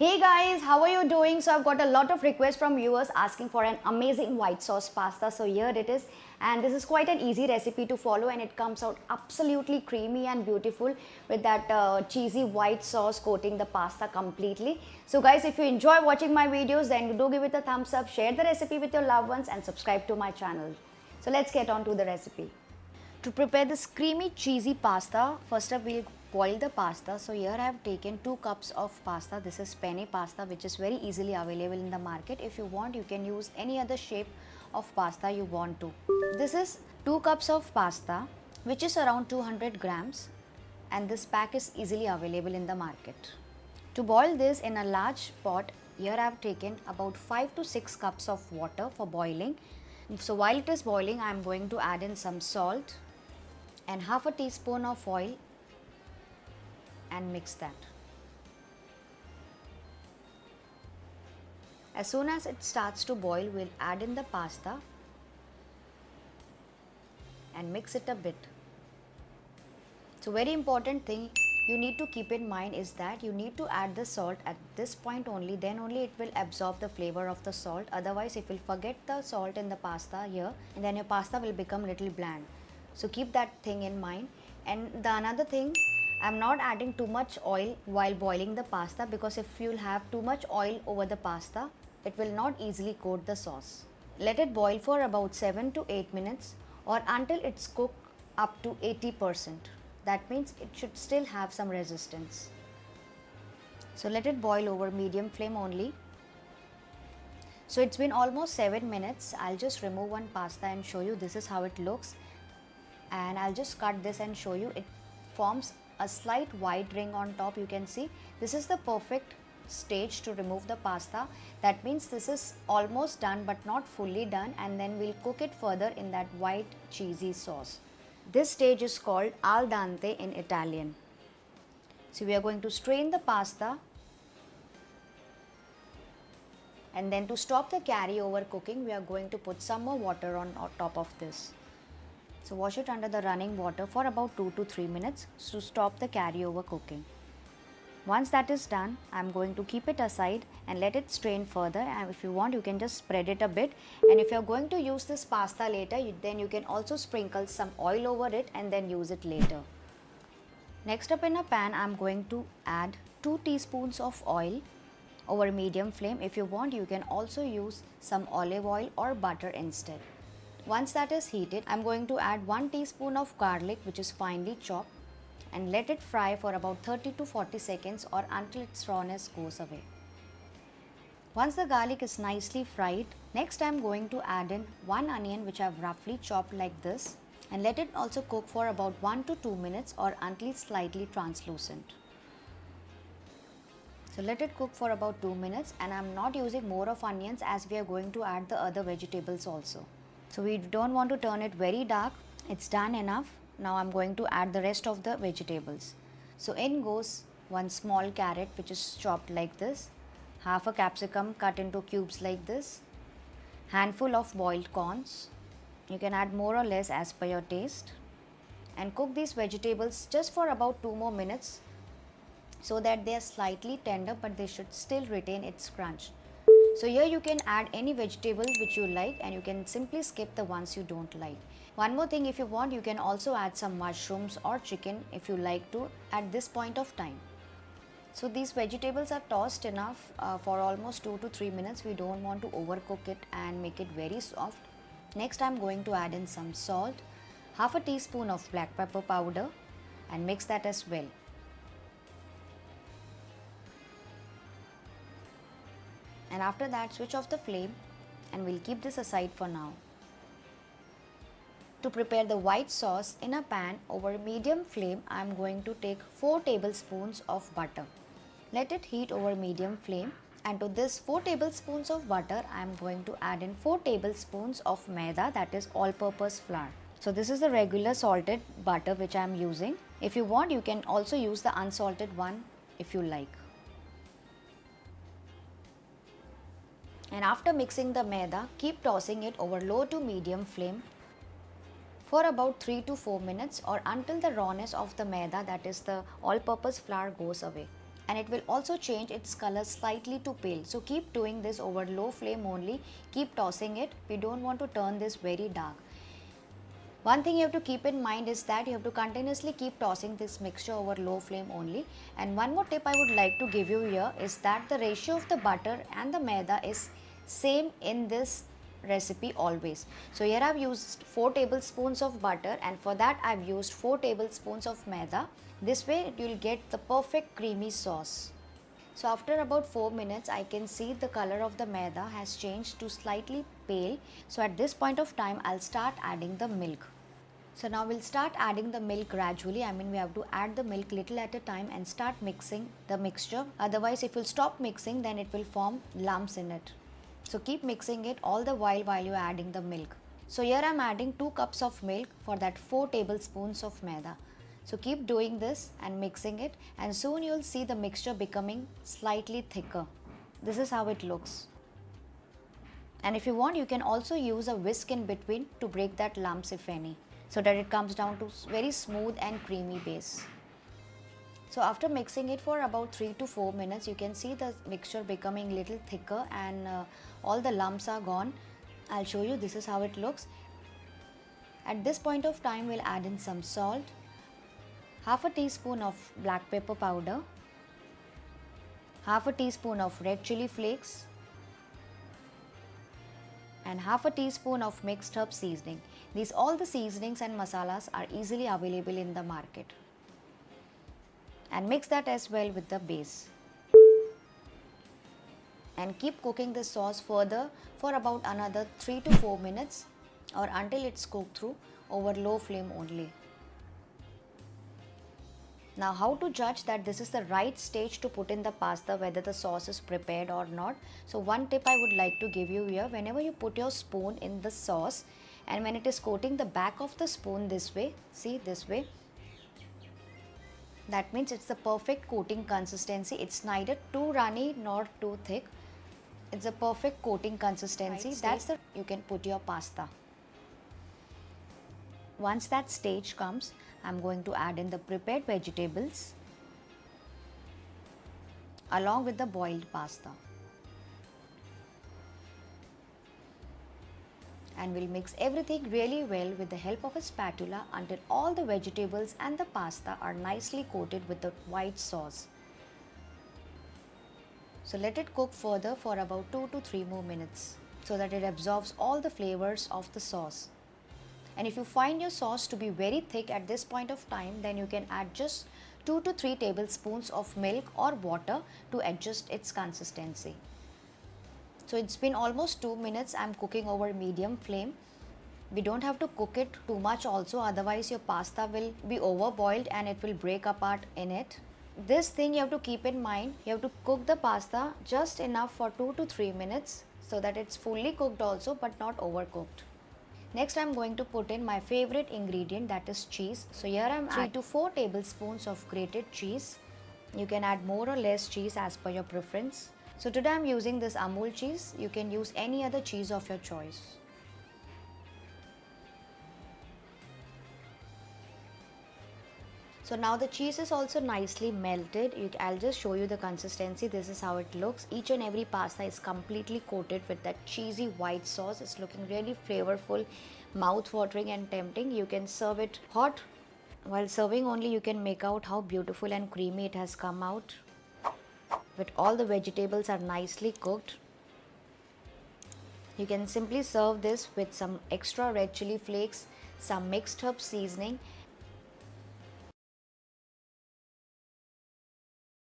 Hey guys, how are you doing? So I've got a lot of requests from viewers asking for an amazing white sauce pasta. So here it is, and this is quite an easy recipe to follow, and it comes out absolutely creamy and beautiful with that cheesy white sauce coating the pasta completely. So guys, if you enjoy watching my videos, then do give it a thumbs up, share the recipe with your loved ones and subscribe to my channel. So let's get on to the recipe. To prepare this creamy cheesy pasta, first up we'll boil the pasta. So here I have taken 2 cups of pasta. This is penne pasta, which is very easily available in the market. If you want, you can use any other shape of pasta you want to. This is 2 cups of pasta, which is around 200 grams, and this pack is easily available in the market. To boil this in a large pot, here I have taken about 5 to 6 cups of water for boiling. So while it is boiling, I am going to add in some salt and half a teaspoon of oil and mix that. As soon as it starts to boil, we'll add in the pasta and mix it a bit. So very important thing you need to keep in mind is that you need to add the salt at this point only, then only it will absorb the flavor of the salt. Otherwise, if you forget the salt in the pasta here, then your pasta will become little bland. So keep that thing in mind. And the another thing, I'm not adding too much oil while boiling the pasta, because if you'll have too much oil over the pasta, it will not easily coat the sauce. Let it boil for about 7 to 8 minutes or until it's cooked up to 80%. That means it should still have some resistance. So let it boil over medium flame only. So it's been almost 7 minutes. I'll just remove one pasta and show you. This is how it looks. And I'll just cut this and show you. It forms a slight white ring on top, you can see. This is the perfect stage to remove the pasta. That means this is almost done but not fully done, and then we'll cook it further in that white cheesy sauce. This stage is called al dente in Italian. So we are going to strain the pasta, and then to stop the carryover cooking, we are going to put some more water on top of this. So wash it under the running water for about 2 to 3 minutes to stop the carryover cooking. Once that is done, I am going to keep it aside and let it strain further. And if you want, you can just spread it a bit. And if you are going to use this pasta later, then you can also sprinkle some oil over it and then use it later. Next up, in a pan, I am going to add 2 teaspoons of oil over medium flame. If you want, you can also use some olive oil or butter instead. Once that is heated, I am going to add 1 teaspoon of garlic, which is finely chopped, and let it fry for about 30 to 40 seconds or until its rawness goes away. Once the garlic is nicely fried, next I am going to add in 1 onion, which I have roughly chopped like this, and let it also cook for about 1 to 2 minutes or until it's slightly translucent. So let it cook for about 2 minutes, and I am not using more of onions as we are going to add the other vegetables also. So we don't want to turn it very dark. It's done enough. Now I'm going to add the rest of the vegetables. So in goes 1 small carrot, which is chopped like this, half a capsicum cut into cubes like this, handful of boiled corns. You can add more or less as per your taste, and cook these vegetables just for about 2 more minutes so that they are slightly tender, but they should still retain its crunch. So here you can add any vegetable which you like, and you can simply skip the ones you don't like. One more thing, if you want, you can also add some mushrooms or chicken if you like to at this point of time. So these vegetables are tossed enough for almost 2 to 3 minutes. We don't want to overcook it and make it very soft. Next I am going to add in some salt, half a teaspoon of black pepper powder, and mix that as well. And after that, switch off the flame, and we'll keep this aside for now. To prepare the white sauce, in a pan over medium flame, I am going to take 4 tablespoons of butter. Let it heat over medium flame, and to this 4 tablespoons of butter, I am going to add in 4 tablespoons of maida, that is all-purpose flour. So this is the regular salted butter which I am using. If you want, you can also use the unsalted one if you like. And after mixing the maida, keep tossing it over low to medium flame for about 3 to 4 minutes or until the rawness of the maida, that is the all-purpose flour, goes away. and it will also change its color slightly to pale. So keep doing this over low flame only, keep tossing it. We don't want to turn this very dark. One thing you have to keep in mind is that you have to continuously keep tossing this mixture over low flame only. And one more tip I would like to give you here is that the ratio of the butter and the maida is same in this recipe always. So here I have used 4 tablespoons of butter, and for that I have used 4 tablespoons of maida. This way you will get the perfect creamy sauce. So after about 4 minutes, I can see the color of the maida has changed to slightly pale. So at this point of time, I'll start adding the milk. So now we'll start adding the milk gradually. I mean, we have to add the milk little at a time and start mixing the mixture. Otherwise, if you stop mixing, then it will form lumps in it. So keep mixing it all the while you're adding the milk. So here I'm adding 2 cups of milk for that 4 tablespoons of maida. So keep doing this and mixing it, and soon you'll see the mixture becoming slightly thicker. This is how it looks. And if you want, you can also use a whisk in between to break that lumps if any, so that it comes down to very smooth and creamy base. So after mixing it for about 3 to 4 minutes, you can see the mixture becoming little thicker and all the lumps are gone. I'll show you, this is how it looks. At this point of time, we'll add in some salt, half a teaspoon of black pepper powder, half a teaspoon of red chili flakes, and half a teaspoon of mixed herb seasoning. All the seasonings and masalas are easily available in the market. And mix that as well with the base. And keep cooking this sauce further for about another 3 to 4 minutes or until it's cooked through over low flame only. Now, how to judge that this is the right stage to put in the pasta, whether the sauce is prepared or not? So one tip I would like to give you here: whenever you put your spoon in the sauce and when it is coating the back of the spoon this way, see this way, that means it's the perfect coating consistency. It's neither too runny nor too thick. It's a perfect coating consistency. Right, that's the you can put your pasta. Once that stage comes, I'm going to add in the prepared vegetables along with the boiled pasta. And we'll mix everything really well with the help of a spatula until all the vegetables and the pasta are nicely coated with the white sauce. So let it cook further for about 2 to 3 more minutes so that it absorbs all the flavors of the sauce. And if you find your sauce to be very thick at this point of time, then you can add just 2 to 3 tablespoons of milk or water to adjust its consistency. So it's been almost 2 minutes. I'm cooking over medium flame. We don't have to cook it too much also, otherwise your pasta will be overboiled and it will break apart in it. This thing you have to keep in mind. You have to cook the pasta just enough for 2 to 3 minutes so that it's fully cooked also but not overcooked. Next, I'm going to put in my favorite ingredient, that is cheese. So here I'm adding 3 to 4 tablespoons of grated cheese. You can add more or less cheese as per your preference. So today I'm using this Amul cheese. You can use any other cheese of your choice. So now the cheese is also nicely melted. I'll just show you the consistency. This is how it looks. Each and every pasta is completely coated with that cheesy white sauce. It's looking really flavorful, mouth-watering and tempting. You can serve it hot. While serving only, you can make out how beautiful and creamy it has come out. But all the vegetables are nicely cooked. You can simply serve this with some extra red chili flakes, some mixed herb seasoning,